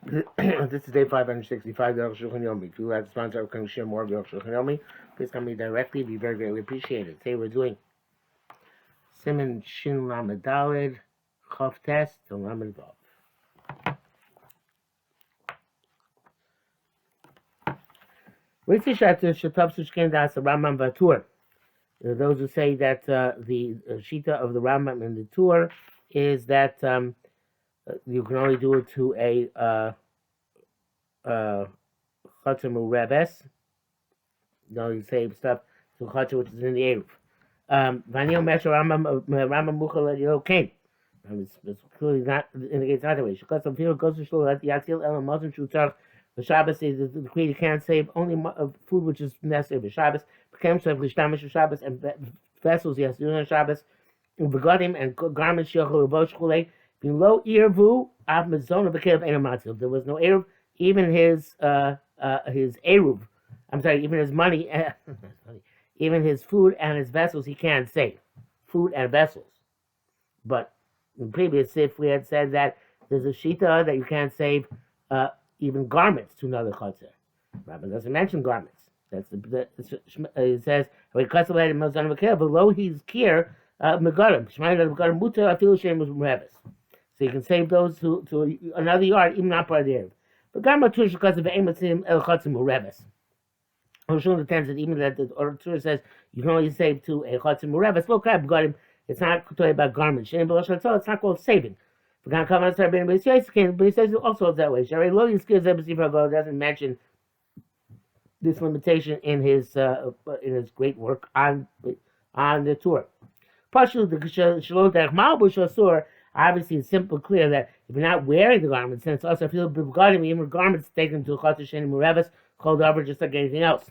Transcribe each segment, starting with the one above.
This is day 565 of Arukh HaShulchan. If you would like to sponsor or can share more of Arukh HaShulchan, please come me directly. It'd be very greatly appreciated. Today we're doing Siman Shin Lamed Daled Chof Test to Lamed Vav. Rishi Shatter Shatov Sushkin Das Rambam Vatur. Those who say that the Shita of the Rambam in the Tur is that you can only do it to a Chatzar Murebes. You only say stuff to Chatzar which is in the Eruv. Vanil Mesha Rambam Muchal Yokain. It's clearly not indicates not that way. Because some people goes to Shul at Yatil El Mazon Shutar. The Shabbos says the Creator can't save only food which is necessary for Shabbos. Became so Lishtamish Shabbos and vessels yes during Shabbos. Begodim and garments Yochel Bosh Chulei. Below Irvu Av Mezona Bekev Enamatzil. There was no Eruv. Even his Eruv, I'm sorry, even his money, even his food and his vessels, he can't save. Food and vessels. But in previous sif, we had said that there's a shita that you can't save even garments to another chutzner. Rabbi doesn't mention garments. It says, below his kier, megarim. Shemayin megarim muta afilu shem was revis. So you can save those to another yard, even not part of the Eruv. But Gamma Tush because of Ematim El Chatzim Ureves. I'm sure the tense that even that the Torah says you can only save to a Chatzim Ureves. Look, I've got him. It's not talking about garments. It's not called saving. But he says also that way. Sharei Lo Yizkir Zebasif doesn't mention this limitation in his great work on the Torah. Pashu the Shalom Derech Malbush Asur. Obviously, it's simple, clear that if you're not wearing the garments, then it's also feel begodim, even garments taken to Chatzar Sheni Mureves, called over just like anything else.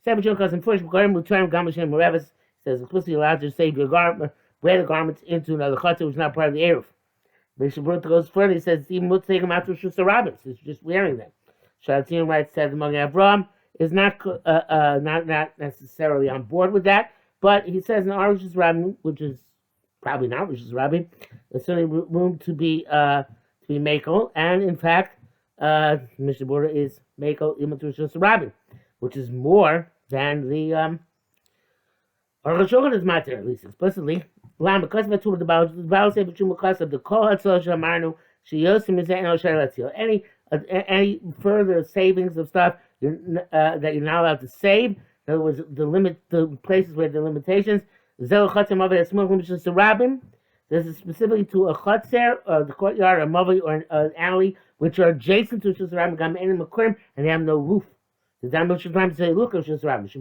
Seven because in first begodim mutarem gamal Sheni Mureves says explicitly allowed to save your garment, wear the garments into another Chatzar which is not part of the Eruv. Bishop Ruth goes further. He says even would take them out to Shus Rabbis. It's just wearing them. Shalatin writes said among Avram is not necessarily on board with that, but he says in Arukh HaShulchan, which is probably not, which is Rabbi. There's certainly room to be Makel, and in fact, Mishnah Berurah is Makel Imatur Rabbi, which is more than the Arukh HaShulchan is matter, at least explicitly. Lam because of the Baal say because of the Kol Hatzol Shamarnu Sheyosim is no Shalatzil. Any further savings of stuff that you're not allowed to save. In other words, the places where the limitations. This is specifically to a chutzer, the courtyard, a mavi, or an alley, which are adjacent to Shus Rabbim, and they have no roof. The Dambam should try to say, look at Shus Rabbim.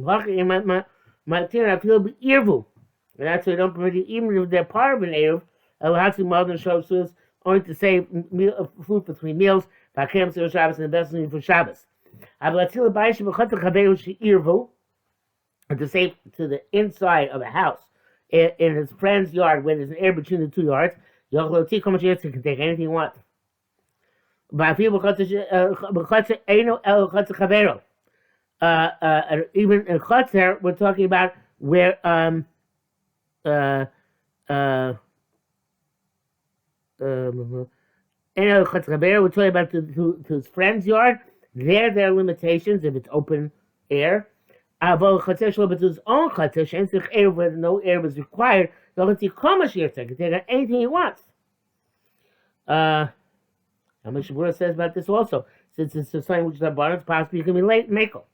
And that's why they don't permit you, even if they're part of an Eruv, only to save food between meals, Shabbos, and investment for Shabbos. To save to the inside of a house, in his friend's yard where there's an air between the two yards, he can take anything he wants. But even in Chatzar, we're talking about where we're talking about to his friend's yard. There are limitations if it's open air. But to his own chatzar, where no air was required, he can take anything he wants. And Mishnah Berurah says about this also, since it's something which is abundance, possibly you can be late Makel.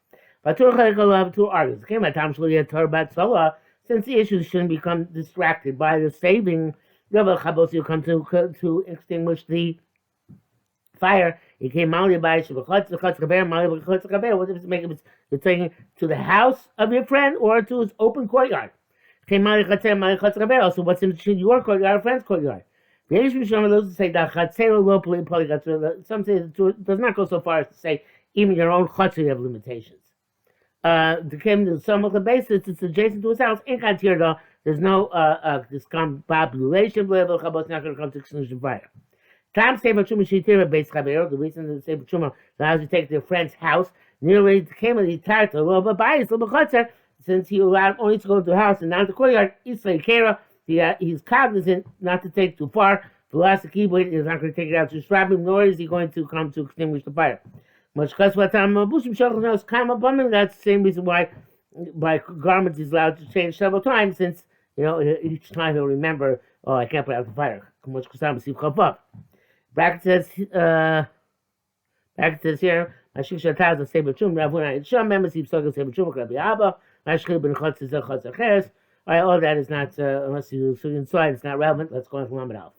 But two argues. Okay, my time should get about Salah, since the issues shouldn't become distracted by the saving. You come to extinguish the fire. It came only by what if it's making you're taking to the house of your friend or to his open courtyard. So what's in your courtyard, friend's courtyard? Those who say that some say it does not go so far as to say even your own chutzner you have limitations. To came to some of the basis, it's adjacent to his house. There's no discombobulation. It's not going to come to extinction fire. Time Sefer Truma Shitira Beis Chaver. The reason that Sefer Truma allows you to take their friend's house nearly came with the tarta a little bit biased, a little bit chutzner, since he allowed only to go to the house and not the courtyard. He's cognizant not to take too far. The last keyboard is not going to take it out to Shrabim, nor is he going to come to extinguish the fire. That's the same reason why by garments he's allowed to change several times, since each time he'll remember, oh, I can't put out the fire. Bracket says here, Mashisha Taz of Sefer Chum, Ravuna and Sham, members of Soga Sefer Chum, Rabbi Abba, Mashkil Ben Chotz is a Chotz Acheres. All right, all that is not, unless you see inside, it's not relevant. Let's go on from Lamed Aleph.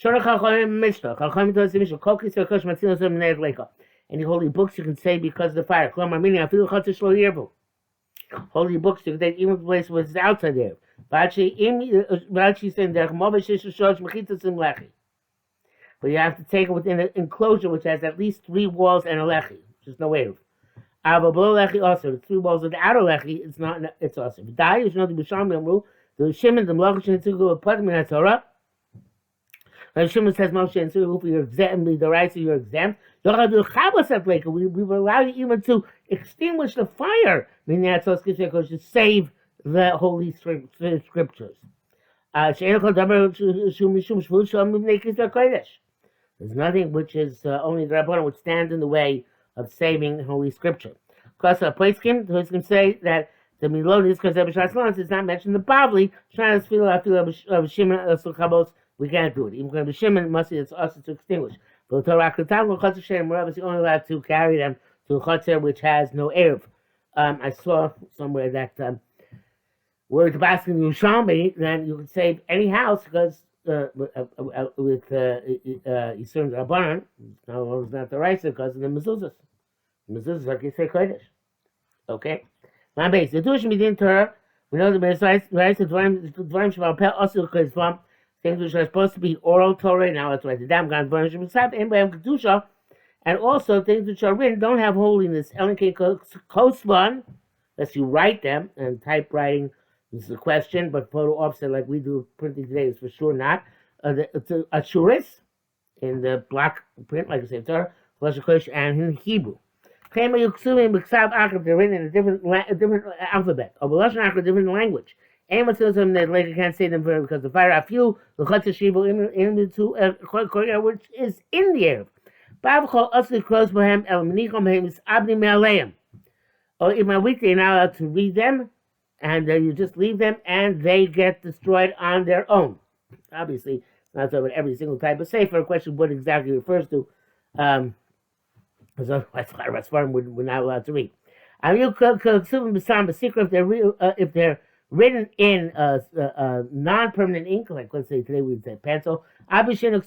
Shora Chachamim Mishnah, Chachamim Toz Mishnah, Kokis Vekosh Matzinos Mened Leika. Any holy books you can say because of the fire. Klomar meaning, I feel Chotz Shlo Yerbu. Holy books you can take even the place where it's outside there. Vachi saying there, Movishish Shosh Mechitas and Lechi. But you have to take it within an enclosure which has at least 3 walls and a lechi, which is no eruv. But below lechi also, the 3 walls without a lechi, it's also. Die is not the Bisham Yamru, the Shimon, the Mlachish, and Tzugu, of Padim and Torah. The Shimon says, Moshe and Tzugu, you're exempt, the right, so you're exempt. We were allowed even to extinguish the fire, meaning that's also to save the holy scriptures. There's nothing which is only the Rabbanan which stands in the way of saving Holy Scripture. Because Poiskim say that the Milon is because it's not mentioned in the Bavli. We can't do it. Even when Shimon must be, it's also to extinguish. But Torah is only allowed to carry them to a Chotzer which has no Erev. I saw somewhere that were to basket in Yerushalmi, then you could save any house because with Yisurim Rabbanan, no, it's not the right because of the mezuzahs. Mezuzahs are Kisei Kodesh. Okay? My base. The Jewish Medin Torah, we know the Dvarim Shabbat Peh also because from things which are supposed to be oral Torah, now let's write it down, Dvarim Shabbat Peh, Kedusha, and also things which are written don't have holiness. Elinke Kosvan, unless you write them, and typewriting is the question, but photo offset like we do printing today is for sure not. It's a shuris in the block print, like I said, Torah, and in Hebrew. They're written in a different alphabet, or a different language. Anyone says them that later can't say them because the fire a few the which is in the air. Or in my week, they're not allowed to read them, and you just leave them, and they get destroyed on their own. Obviously, not so about every single type of sefer. A question what exactly refers to. Because otherwise, we're not allowed to read. If they're written in non-permanent ink, like let's say today we'd say pencil, even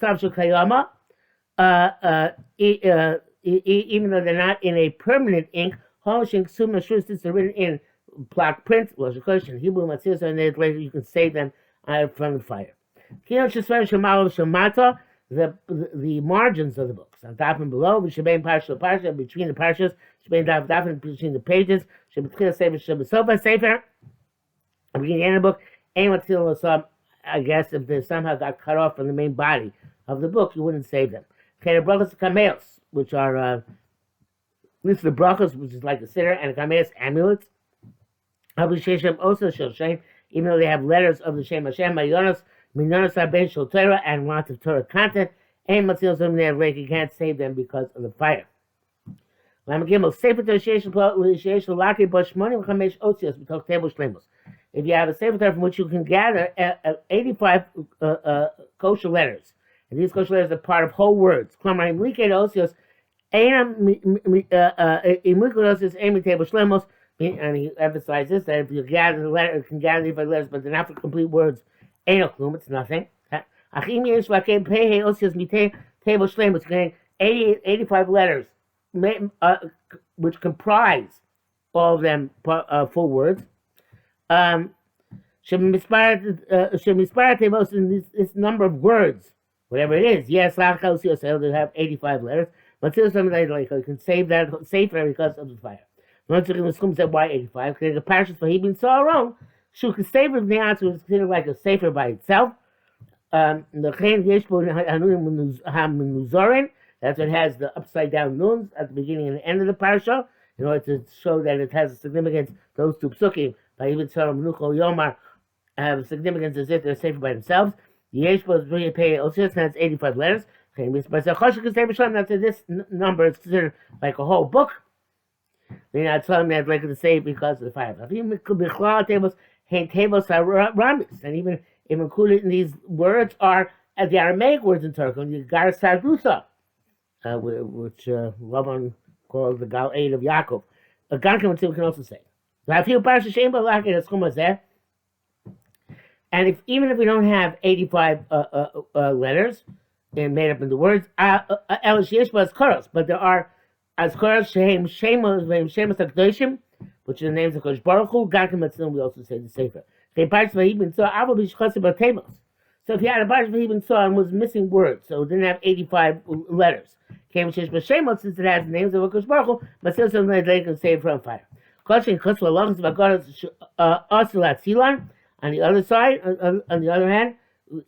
though they're not in a permanent ink, they're written in block print, Hebrew, and later you can save them from the fire. The margins of the books, on top and below, between the parshas, between the pages, beginning of the book, I guess if they somehow got cut off from the main body of the book, you wouldn't save them. Which are this is the brachos, which is like the sitter, and kameos amulets. Also Shoshain, even though they have letters of the Shem Hashem, Mayonos, Minonos Aben Shel Torah, and lots of Torah content, and Matzil Zim Ne'er, you can't save them because of the fire. If you have a Sefer Torah from which you can gather 85 kosher letters, and these kosher letters are part of whole words. And he emphasizes that if you gather the letter, you can gather the letters, but they're not for complete words. It's nothing. 85 letters, which comprise all of them full words. This number of words, whatever it is, yes, they have 85 letters, but still something like you can save that safer because of the fire. Said why 85? Because the parashas for Hebrew so wrong. Shuk safer of the answer is considered like a safer by itself. That's what has the upside down nuns at the beginning and the end of the parasha, in order to show that it has a significance. Those 2 psukim by even Sarah Menucho Yomar have significance as if they're safer by themselves. Yesh was really pay Otis, that's 85 letters. But this number is considered like a whole book. They're not telling me I'd like to say because of the fire. It could be tables, ramis, and even if included in these words are the Aramaic words in Turkish, the Gar Sardusa, which Rabban called the Gal 8 of Yaakov. A Gankim can also say. And even if we don't have 85 letters made up into words, but there are Azkaras Shehem Shemus HaKadoshim, which are the names of Kodesh Baruch Hu. Gankim Matzilin, we also say the Sefer. So if you had a Parshas Vayibin Saw and was missing words, so it didn't have 85 letters. Since it has the names of Kodesh Baruch Hu, Matzilin they can save from fire. On the other hand,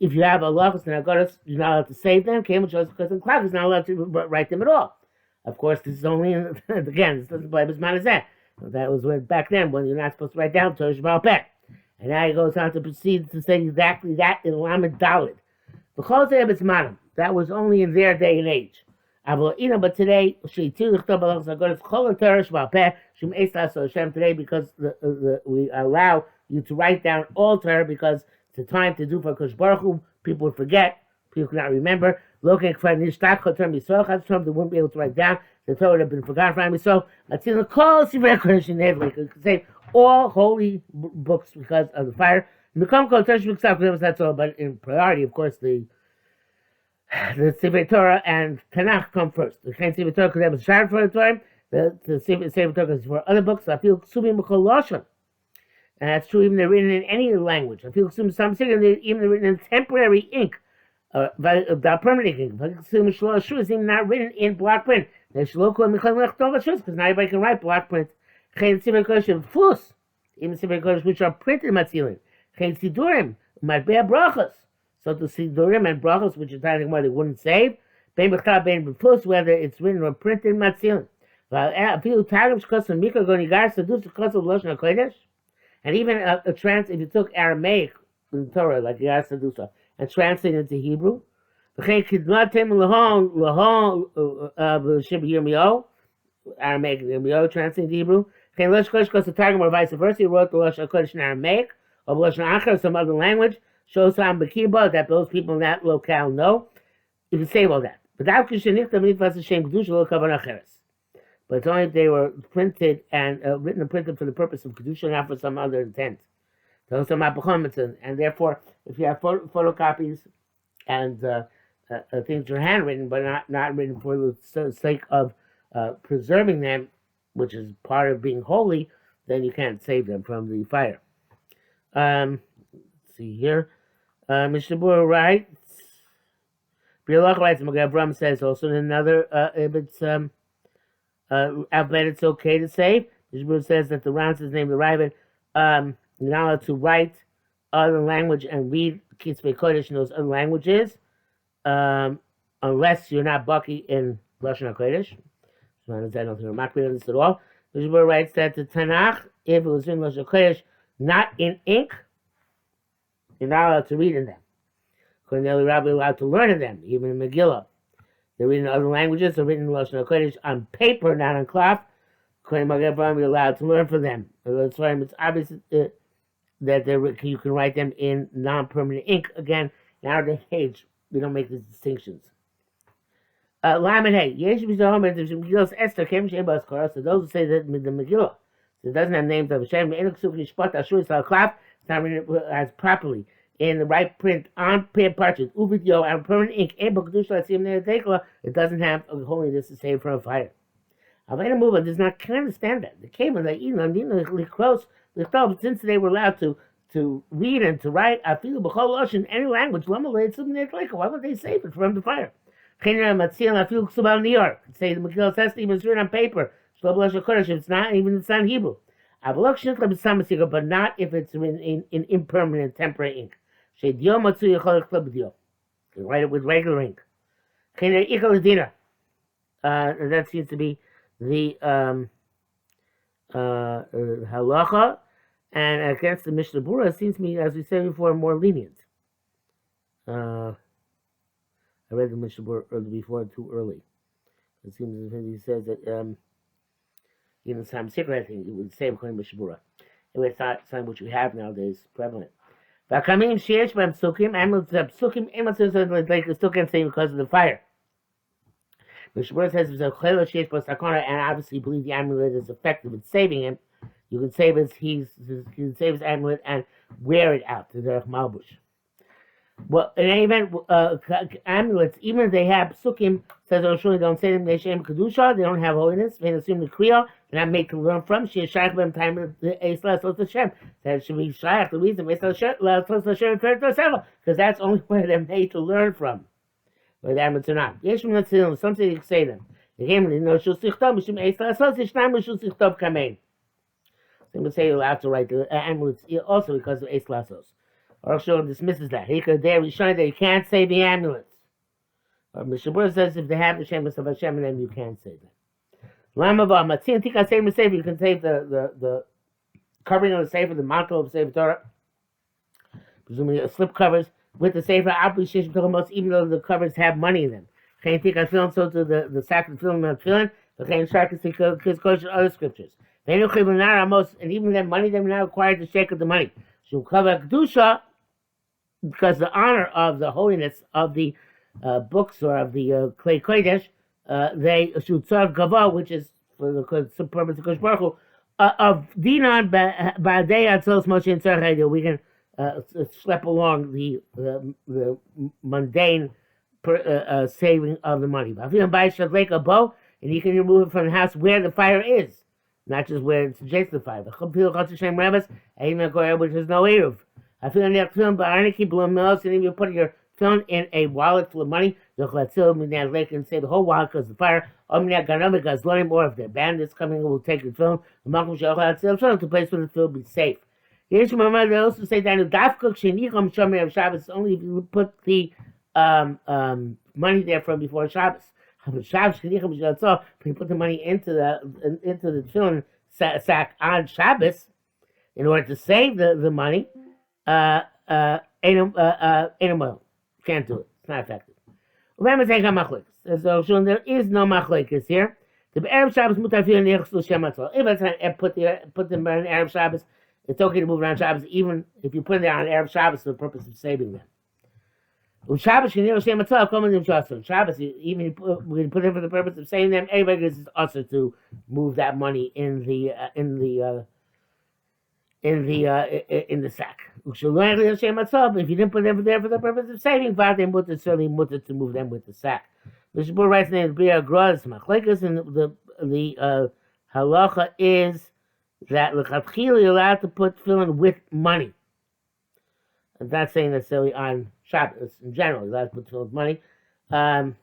if you have halachos and agaras, you're not allowed to save them. Because Klal is not allowed to write them at all. Of course, this is only again. This doesn't play Bismanazeh. That was when back then when you're not supposed to write down Torah Sheba'al Peh. And now he goes on to proceed to say exactly that in Lamed Daled. That was only in their day and age. But today, today because we allow you to write down all Torah because it's a time to do for Kodesh Baruch Hu. People would forget, people could not remember. Looking for Nishtach Chotem Yisrael, they wouldn't be able to write down. The Torah would have been forgotten from Yisrael. Until the call Sivrei Kodesh in Hebrew, you could say all holy books because of the fire. That's all, but in priority, of course, the Sefer Torah and Tanakh come first. The Sefer Torah because they have a shard for the Torah. The Sefer Torah is for other books. I feel Ksubim B'Chol Lashon. And that's true even they're written in any language. I feel some even they're written in temporary ink. Permanent ink. Is even not written in block print. Because not everybody can write block print. Even Sefer Kodesh which are printed matzilin. Sidurim, Matbea Brachos. So the Sidurim and Brachos, which is telling why they wouldn't save, whether it's written or printed matzilin. And even if you took Aramaic in Torah, like Yar Sadusa, and translated into Hebrew, Aramaic Yirmiyahu translated into Hebrew, or vice versa, he wrote the Lashon HaKodesh in Aramaic, or Lashon Achar, some other language, shows some Bekiba that those people in that locale know. You can save all that. But but it's only if they were printed and written and printed for the purpose of Kedusha, not for some other intent. And therefore, if you have photocopies and things are handwritten, but not written for the sake of preserving them, which is part of being holy, then you can't save them from the fire. Let's see here. Mishnah Berurah writes, B'Yalach writes, Magen Avraham says also in another, if it's alphabet, it's okay to save. Mishnah Berurah says that the Ran says name of the Rabbit, you're not allowed to write other language and read Kitzvei Kodesh in those other languages, unless you're not Baki in Lashon HaKodesh. So I don't think we're not clear on this at all. Mishnah Berurah writes that the Tanakh, if it was in Lashon HaKodesh, not in ink, you're not allowed to read in them. According to the Rabbi, you're allowed to learn in them, even in Megillah. They're written in other languages, they're written in Lashon HaKodesh on paper, not on cloth. According to Magen Avraham, you're allowed to learn from them. That's why it's obvious that you can write them in non-permanent ink. Again, in our age, we don't make these distinctions. Lamed Hey, Yesh B'Zohom, there's Megillah's Esther, Kem Shem B'Askara, so those who say that the Megillah, so it doesn't have names of Hashem, it's not written as properly in the right print on parchment, uvidyo, and permanent ink, it doesn't have a holiness to save from a fire. Aveda Muba does not understand that. The came and they close since they were allowed to read and to write, I feel b'chol in any language, why would they save it from the fire? Say the Megillah says even it's written on paper. It's not even it's not Hebrew. But not if it's written in impermanent temporary ink. You can write it with regular ink. That seems to be the halacha, and against the Mishnah Berurah, it seems to me, as we said before, more lenient. I read the Mishnah before too early. It seems as if he says that some secret, I think it would say according to Mishnah. Anyway, it's not something which we have nowadays prevalent. Vakamim sheyesh b'hem psukim, and psukim like the still can't say because of the fire. Mishnah says there's a chelo sheyesh b'sakona, and obviously you believe the amulet is effective in saving him. You can save his amulet and wear it out to the malbush. Well, in any event, amulets, even if they have psukim, says Oshuli, don't say them, they shem kedusha, they don't have holiness, they assume the kriya, they're not made to learn from, she is shaykh them time of the Eislas Hashem. That should be shaykh, the reason, Eislas Hashem, because that's only where they're made to learn from, where the amulets are not. Yeshim Natzil, some say you can say them. The game, no shul sichtov, mishum Eislas Hashem, shnam shul sichtov kamein. Some would say you're allowed to write the amulets also because of Eislas Hashem. Arukh HaShulchan dismisses that. He could there showing that you can't say the amulets. But Mishabur says if they have the Shem of Hashem in them, you can't say them. Lamava Matzin Tika Sefer Sefer, you can save the covering of the Sefer, the mantle of the Sefer Torah, presumably slip covers with the Sefer Abli Shishim Torah, even though the covers have money in them. Chain Tika Film, so to the sacred film of Tefillin, the Chain Sharkas Tika Kosh other scriptures. And even then money, they're not required to shake up the money. Shul Kavah Kedusha, because the honor of the holiness of the books or of the Klei Kodesh, they should serve Gava, which is for the purpose of Kosh Baruch Hu, of Dinan Ba'adei Atzos Moshe and Tzarech. We can schlep along the mundane saving of the money. And you can remove it from the house where the fire is, not just where it's adjacent to the fire. Which is no Eruv. I feel in that film, but I don't keep blowing mills, and if you put your film in a wallet full of money, you'll let and say the whole wallet because the fire, because learning more if the bandits coming will take the film, the place where the film will be safe. They also say that only if you put the money there from before Shabbos. When you put the money into the film sack on Shabbos, in order to save the money, can't do it. It's not effective. Remember, take a machlekes. So there is no machlekes here. The Erev Shabbos mutafil nechus Shem Atzal. If it's put them on Erev Shabbos, it's okay to move around Shabbos, even if you put them there on Erev Shabbos for the purpose of saving them. Shabbos, Shabbos, even when you put them for the purpose of saving them, everybody is also to move that money in the sack. If you didn't put them there for the purpose of saving, it's certainly mutter to move them with the sack. The Shabbat writes in the Bria Graz Machlekes, and the halacha is that l'chatchila you're allowed to put tefillin with money. I'm not saying necessarily on Shabbos in general. You're allowed to put tefillin with money. And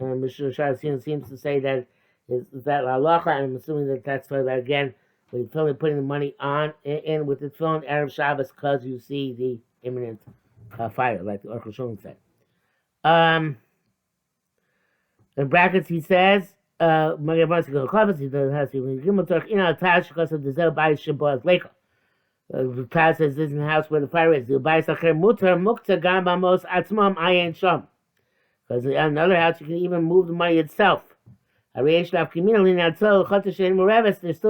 Mr. Shah seems to say that is that halacha, and I'm assuming that that's why that again. We're putting the money in with the tefillin Erev Shabbos because you see the imminent fire, like the Arukh HaShulchan said. In brackets, he says, the Taz says this is the house where the fire is. Because in another house, you can even move the money itself. There's still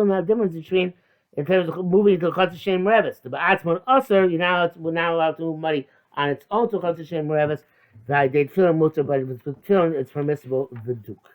no difference between in terms of moving to Chotzer Shem Revis. The Ba'atzmon Osir, we're not allowed to move money on its own to Chotzer Shem Revis. They tefillin mutter, but if it's with tefillin, it's permissible the Duke.